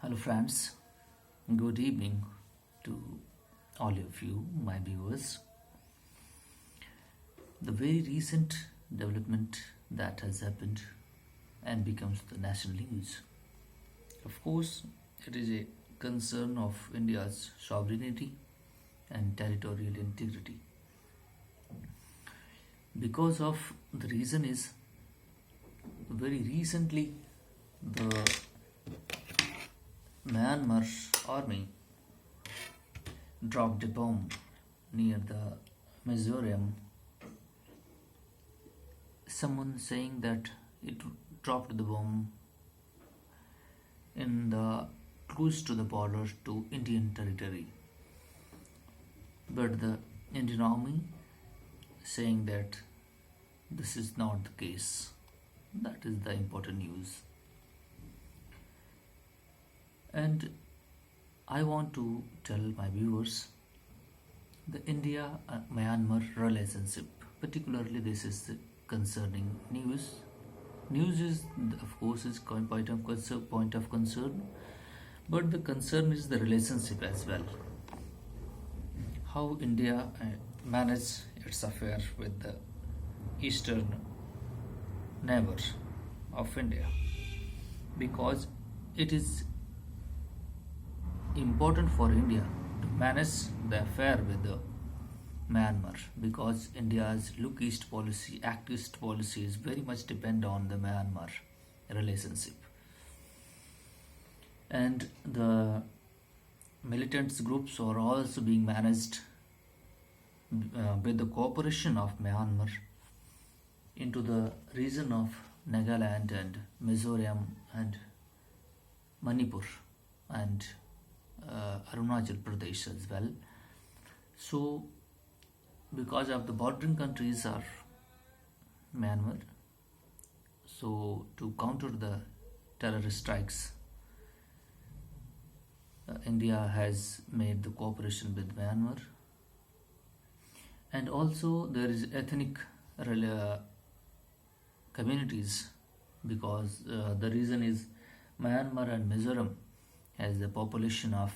Hello, friends. Good evening to all of you, my viewers. The very recent development that has happened and becomes the national news. Of course, it is a concern of India's sovereignty and territorial integrity. Because of the reason is very recently the Myanmar army dropped a bomb near the Mizoram. Someone saying that it dropped the bomb in the close to the border to Indian territory. But the Indian army saying that this is not the case. That is the important news. And I want to tell my viewers the India-Myanmar relationship. Particularly, this is the concerning news. News is, of course, is point of concern, but the concern is the relationship as well. How India managed its affair with the eastern neighbor of India, because it is important for India to manage the affair with the Myanmar, because India's look east policy, act east policy is very much depend on the Myanmar relationship. And the militant groups are also being managed with the cooperation of Myanmar into the region of Nagaland and Mizoram and Manipur and Arunachal Pradesh as well. So, because of the bordering countries are Myanmar, so to counter the terrorist strikes, India has made the cooperation with Myanmar, and also there is ethnic communities, because the reason is Myanmar and Mizoram has a population of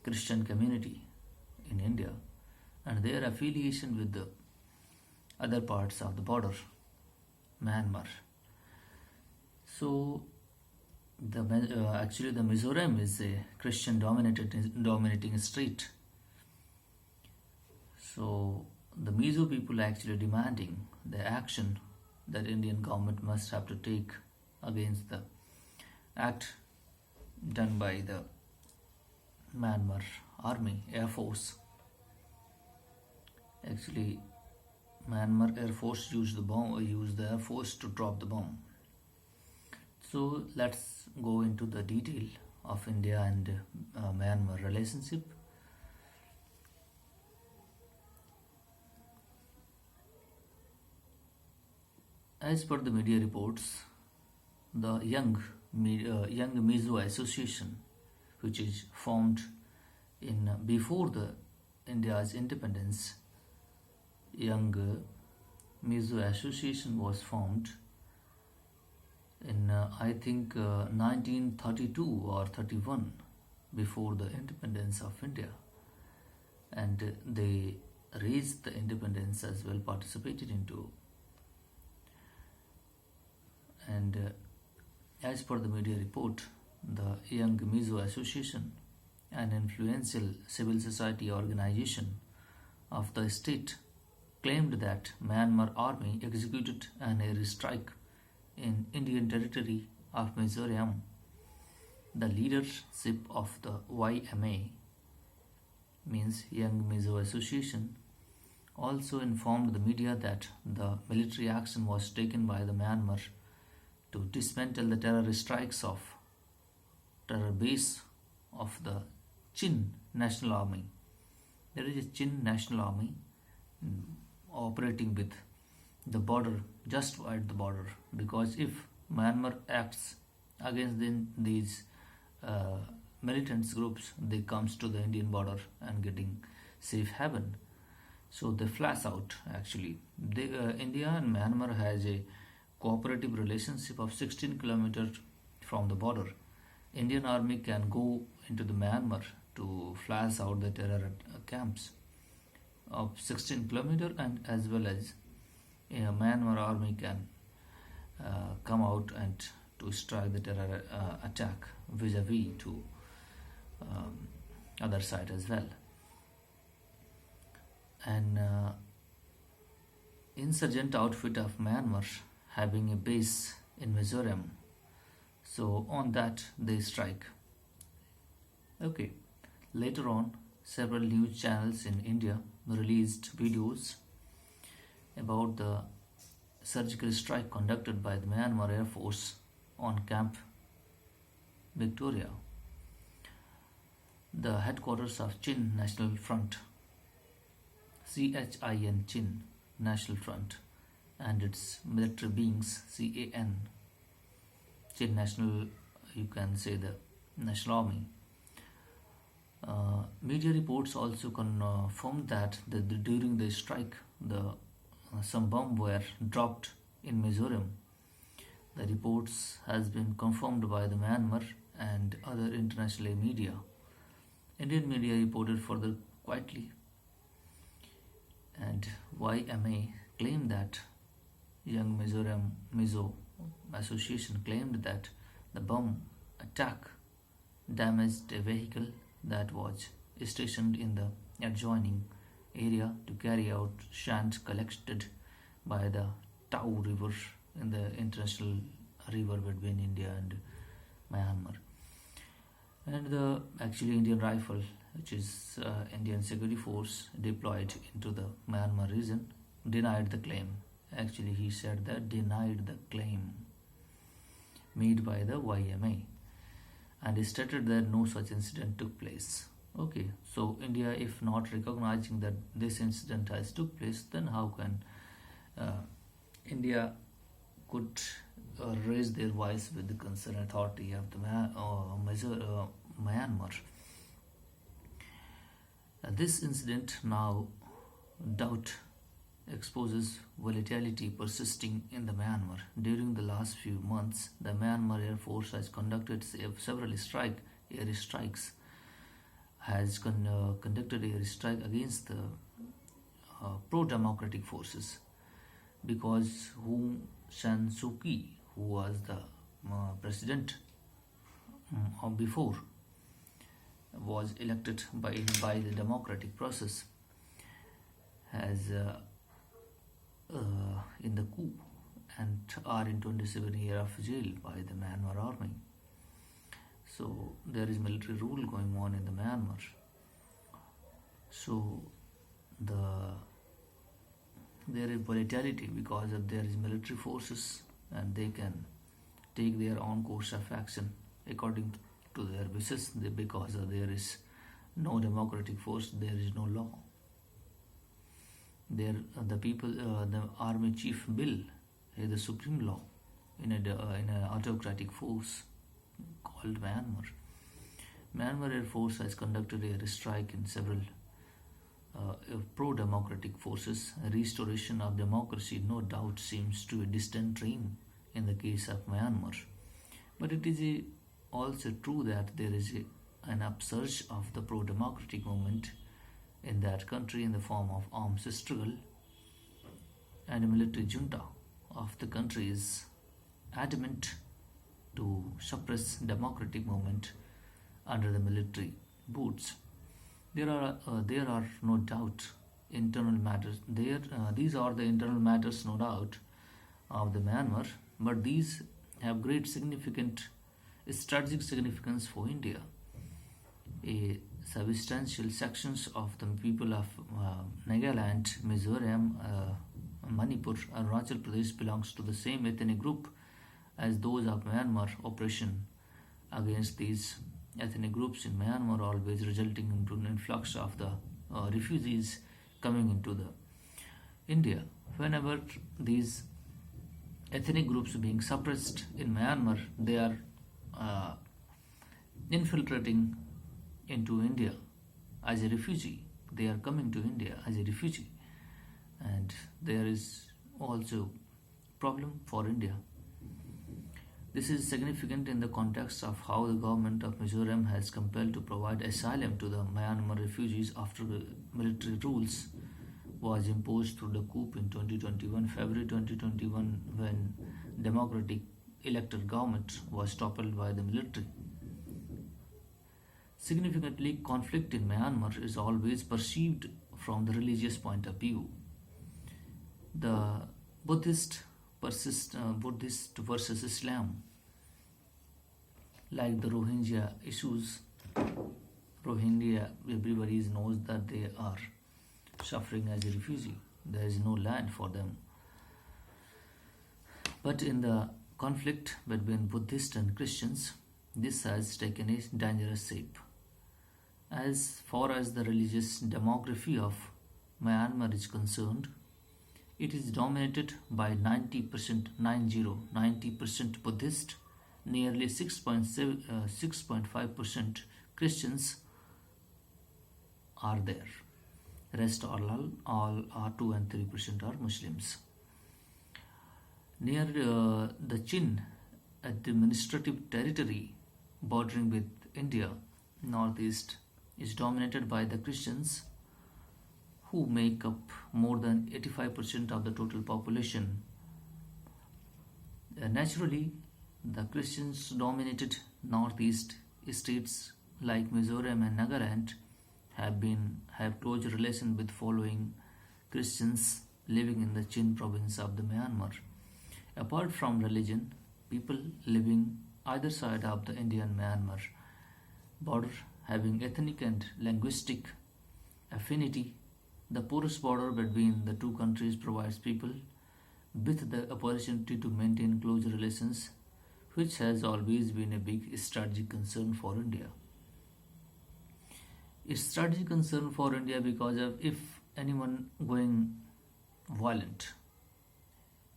Christian community in India, and their affiliation with the other parts of the border, Myanmar. So, actually the Mizoram is a Christian dominating state. So the Mizo people actually demanding the action that Indian government must have to take against the act done by the Mayanmar Air Force. Actually, Mayanmar Air Force used the Air Force to drop the bomb. So let's go into the detail of India and Myanmar relationship. As per the media reports, the Young Mizo Association, which is formed in before the India's independence, Young Mizo Association was formed in I think 1932 or 31, before the independence of India, and they raised the independence as well, participated into. And as per the media report, the Young Mizo Association, an influential civil society organization of the state, claimed that Myanmar army executed an air strike in Indian territory of Mizoram. The leadership of the YMA, means Young Mizo Association, also informed the media that the military action was taken by the Myanmar to dismantle the terrorist strikes of terror base of the Chin National Army. There is a Chin National Army operating with the border, just at the border, because if Myanmar acts against these militant groups, they comes to the Indian border and getting safe haven. So they flash out. Actually, India and Myanmar has a cooperative relationship of 16 kilometers from the border. Indian Army can go into the Myanmar to flash out the terror camps of 16 kilometer, and as well as Myanmar Army can come out and to strike the terror attack vis-a-vis to um, other side as well. And insurgent outfit of Myanmar having a base in Mizoram, so on that they strike. Okay, later on several news channels in India released videos about the surgical strike conducted by the Mayanmar Air Force on Camp Victoria, the headquarters of Chin National Front, CHIN, Chin National Front, and its military beings, CAN, Chin National, you can say the National Army. Media reports also confirmed that during the strike, some bombs were dropped in Mizoram. The reports has been confirmed by the Myanmar and other international media. Indian media reported further quietly, and YMA claimed that Young Mizo Association claimed that the bomb attack damaged a vehicle that was stationed in the adjoining area to carry out sand collected by the Tau River in the international river between India and Myanmar. And the actually Indian Rifle, which is Indian Security Force deployed into the Myanmar region, denied the claim. Actually, he said that denied the claim made by the YMA, and he stated that no such incident took place. Okay, so India, if not recognizing that this incident has took place, then how can India could raise their voice with the concerned authority of the Myanmar? This incident now doubt exposes volatility persisting in the Myanmar. During the last few months, the Myanmar Air Force has conducted several air strikes, has conducted air strike against the pro-democratic forces, because Aung San Suu Kyi, who was the president before, was elected by the democratic process, has in the coup, and are in 27 years of jail by the Myanmar army. So there is military rule going on in the Myanmar. So there is volatility because of there is military forces, and they can take their own course of action according to their wishes. Because there is no democratic force, there is no law. The army chief bill is the supreme law in an autocratic force called Myanmar. Myanmar Air Force has conducted a strike in several pro-democratic forces. Restoration of democracy no doubt seems to a distant dream in the case of Myanmar, but it is also true that there is an upsurge of the pro-democratic movement in that country in the form of arms struggle, and a military junta of the country is adamant to suppress democratic movement under the military boots. There are no doubt internal matters. These are the internal matters, no doubt, of the Myanmar, but these have great strategic significance for India. A substantial sections of the people of Nagaland, Mizoram, Manipur, Arunachal Pradesh belongs to the same ethnic group as those of Myanmar. Oppression against these ethnic groups in Myanmar always resulting into an influx of the refugees coming into the India. Whenever these ethnic groups being suppressed in Myanmar, they are infiltrating into India as a refugee. They are coming to India as a refugee, and there is also problem for India. This is significant in the context of how the government of Mizoram has compelled to provide asylum to the Myanmar refugees after the military rules was imposed through the coup in 2021, February 2021, when democratic elected government was toppled by the military. Significantly, conflict in Myanmar is always perceived from the religious point of view. The Buddhist versus Islam, like the Rohingya issues. Rohingya, everybody knows that they are suffering as a refugee. There is no land for them. But in the conflict between Buddhists and Christians, this has taken a dangerous shape. As far as the religious demography of Myanmar is concerned, it is dominated by 90% Buddhist, nearly 6.5% Christians are there. Rest all are 2 and 3% are Muslims. Near the Chin administrative territory bordering with India, northeast is dominated by the Christians, who make up more than 85% of the total population. Naturally, the Christians dominated northeast states like Mizoram and Nagaland have close relation with following Christians living in the Chin province of the Myanmar. Apart from religion, people living either side of the Indian-Myanmar border having ethnic and linguistic affinity, the porous border between the two countries provides people with the opportunity to maintain close relations, which has always been a big strategic concern for India. It's strategic concern for India because of if anyone going violent,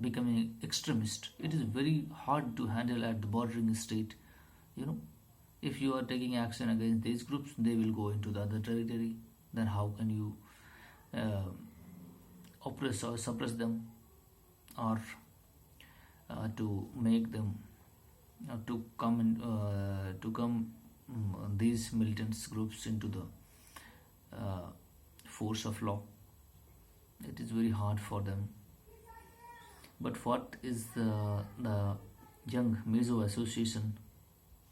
becoming extremist, it is very hard to handle at the bordering state. If you are taking action against these groups, they will go into the other territory. Then how can you oppress or suppress them, or to make them to come these militant groups into the force of law? It is very hard for them. But what is the Young Mizo Association?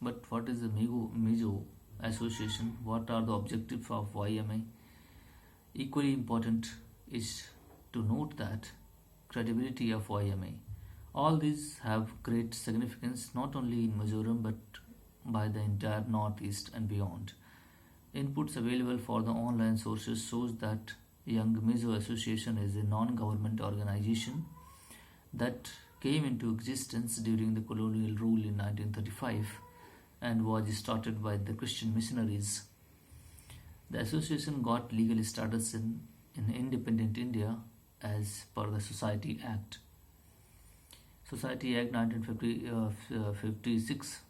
But what is the Mizo Association? What are the objectives of YMA? Equally important is to note that credibility of YMA. All these have great significance not only in Mizoram but by the entire Northeast and beyond. Inputs available for the online sources shows that Young Mizo Association is a non-government organization that came into existence during the colonial rule in 1935 and was started by the Christian missionaries. The association got legal status in independent India as per the Society Act. Society Act 1956.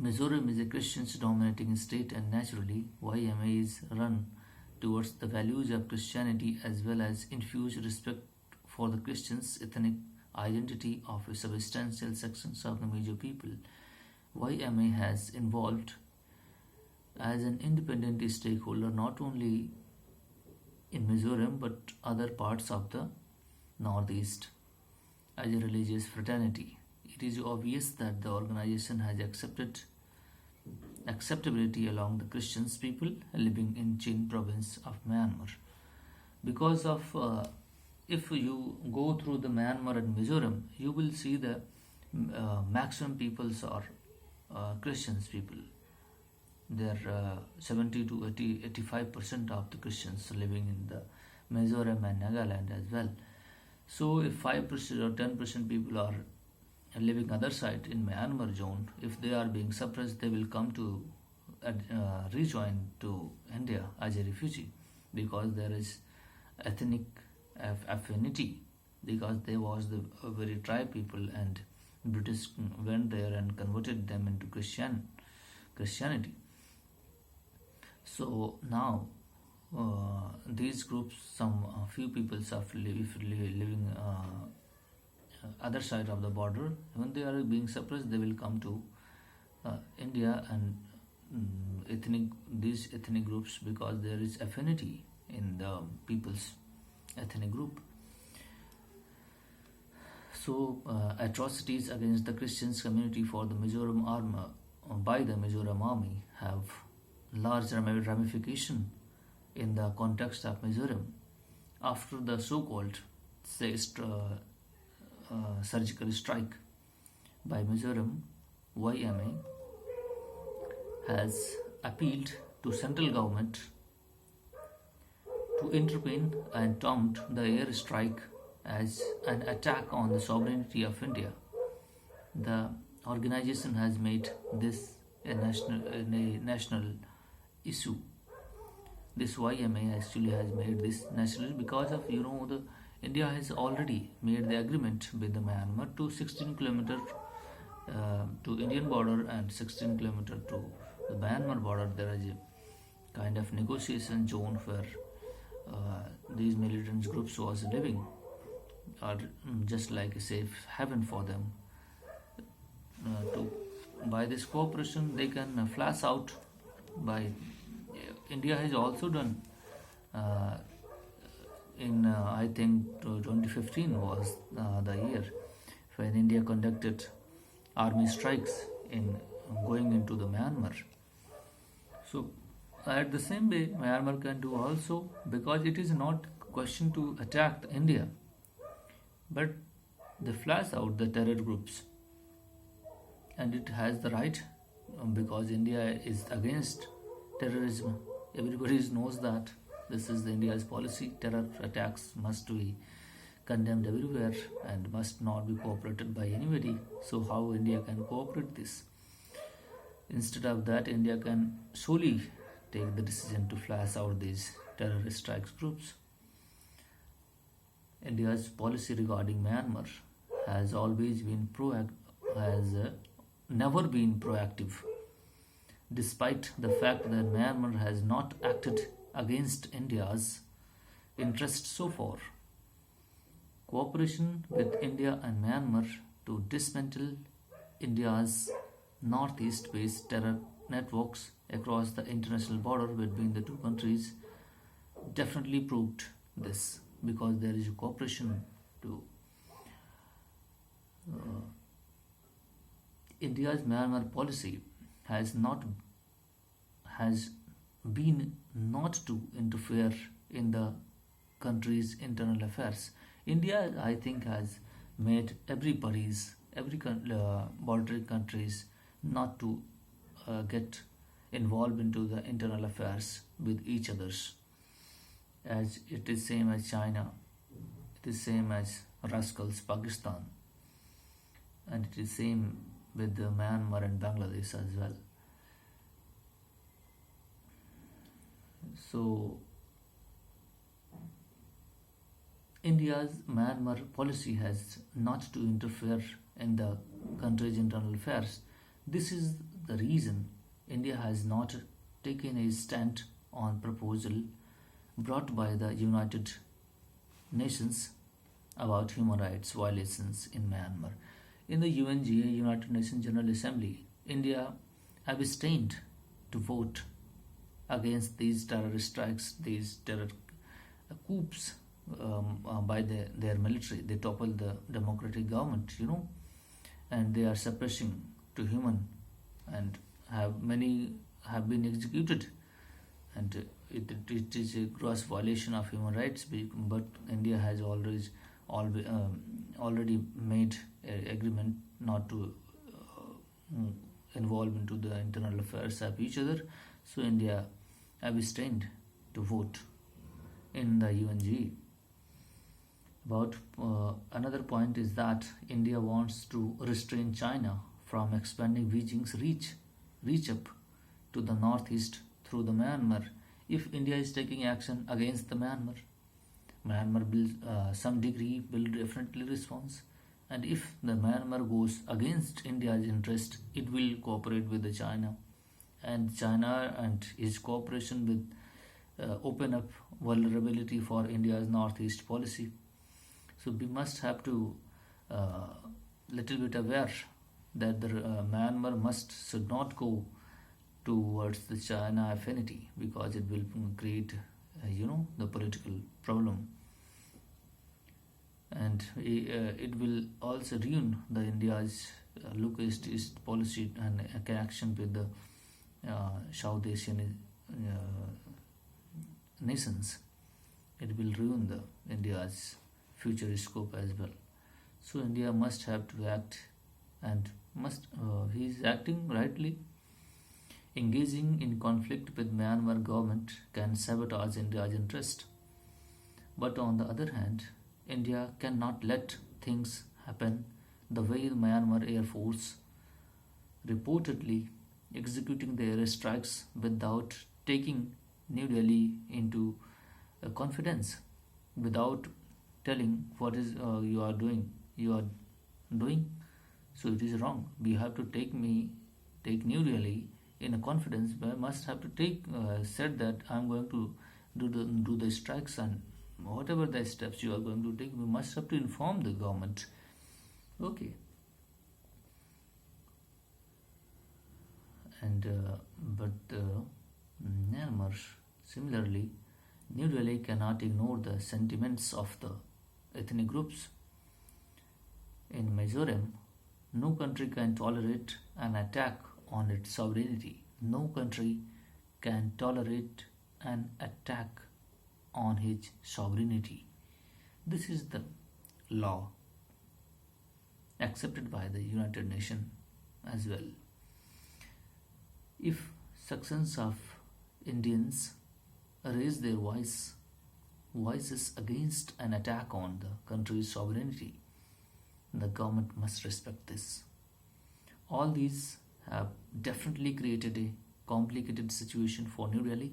Mizoram is a Christian dominating state, and naturally YMA is run towards the values of Christianity as well as infuse respect for the Christians' ethnic identity of a substantial sections of the Mizo people. YMA has involved as an independent stakeholder not only in Mizoram but other parts of the Northeast as a religious fraternity. It is obvious that the organization has acceptability along the Christian people living in Chin province of Myanmar. Because of if you go through the Myanmar and Mizoram, you will see the maximum peoples are Christians people. There are 70 to 85% of the Christians living in the Mizoram and Nagaland as well. So if 5% or 10% people are living other side in Myanmar zone, if they are being suppressed, they will come to rejoin to India as a refugee, because there is ethnic affinity, because they was the very tribe people, and British went there and converted them into Christianity. So now these groups, some few people are living other side of the border. When they are being suppressed, they will come to India and these ethnic groups, because there is affinity in the people's ethnic group. So atrocities against the Christians community for the Mizoram army by the Mizoram army have large ramification in the context of Mizoram. After the so-called surgical strike by Mizoram, YMA has appealed to central government to intervene and termed the air strike as an attack on the sovereignty of India. The organization has made this a national issue. This YMA actually has made this national because of the India has already made the agreement with the Myanmar to 16 kilometer to Indian border and 16 kilometer to the Myanmar border. There is a kind of negotiation zone where these militant groups was living, or just like a safe haven for them. By this cooperation, they can flash out. By India has also done in I think 2015 was the year when India conducted army strikes in going into the Myanmar. So at the same way, Myanmar can do also, because it is not question to attack India, but they flash out the terror groups, and it has the right, because India is against terrorism. Everybody knows that this is the India's policy. Terror attacks must be condemned everywhere and must not be cooperated by anybody. So how India can cooperate this? Instead of that, India can solely take the decision to flash out these terrorist strikes groups. India's policy regarding Myanmar has always been never been proactive, despite the fact that Myanmar has not acted against India's interests so far. Cooperation with India and Myanmar to dismantle India's northeast-based terror networks across the international border between the two countries definitely proved this, because there is a cooperation to India's Myanmar policy has been not to interfere in the country's internal affairs. India, I think, has made every border countries not to get involved into the internal affairs with each others. As it is same as China, it is same as rascals Pakistan, and it is same with the Myanmar and Bangladesh as well. So India's Myanmar policy has not to interfere in the country's internal affairs. This is the reason India has not taken a stand on proposal brought by the United Nations about human rights violations in Myanmar. In the UNGA, United Nations General Assembly, India abstained to vote against these terrorist strikes, these terror coups by their military. They toppled the democratic government, and they are suppressing to human, and many have been executed, and it is a gross violation of human rights. But India has already made an agreement not to involve into the internal affairs of each other. So India abstained to vote in the UNG. But another point is that India wants to restrain China from expanding Beijing's reach up to the northeast through the Myanmar. If India is taking action against the Myanmar will some degree will definitely respond. And if the Myanmar goes against India's interest, it will cooperate with the China. And China and its cooperation will open up vulnerability for India's northeast policy. So we must have to uh, little bit aware that the Myanmar should not go towards the China affinity, because it will create the political problem, and it will also ruin the India's look east policy and connection with the South Asian nations. It will ruin the India's future scope as well. So India must have to act, and he is acting rightly. Engaging in conflict with Myanmar government can sabotage India's interest. But on the other hand, India cannot let things happen the way the Myanmar Air Force reportedly executing the airstrikes without taking New Delhi into confidence, without telling what is you are doing. So it is wrong. We have to take New Delhi in a confidence, but I must have to take said that I am going to do the strikes, and whatever the steps you are going to take, we must have to inform the government. Okay. And but Myanmar, similarly, New Delhi cannot ignore the sentiments of the ethnic groups. In Mizoram, no country can tolerate an attack on its sovereignty. No country can tolerate an attack on his sovereignty. This is the law accepted by the United Nations as well. If sections of Indians raise their voices against an attack on the country's sovereignty, the government must respect this. All these have definitely created a complicated situation for New Delhi.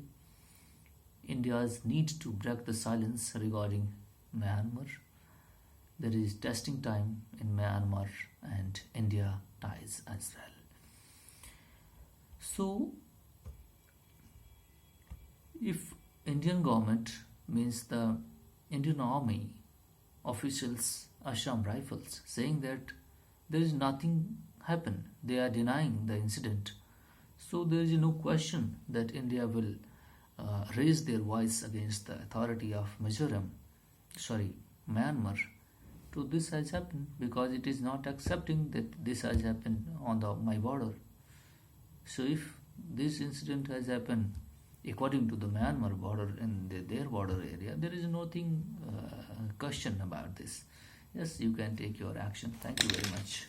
India's need to break the silence regarding Myanmar. There is testing time in Myanmar and India ties as well. So, if Indian government means the Indian Army officials, Assam Rifles, saying that there is nothing happened, they are denying the incident. So there is no question that India will raise their voice against the authority of Myanmar. So this has happened because it is not accepting that this has happened on my border. So if this incident has happened according to the Myanmar border in their border area, there is nothing question about this. Yes, you can take your action. Thank you very much.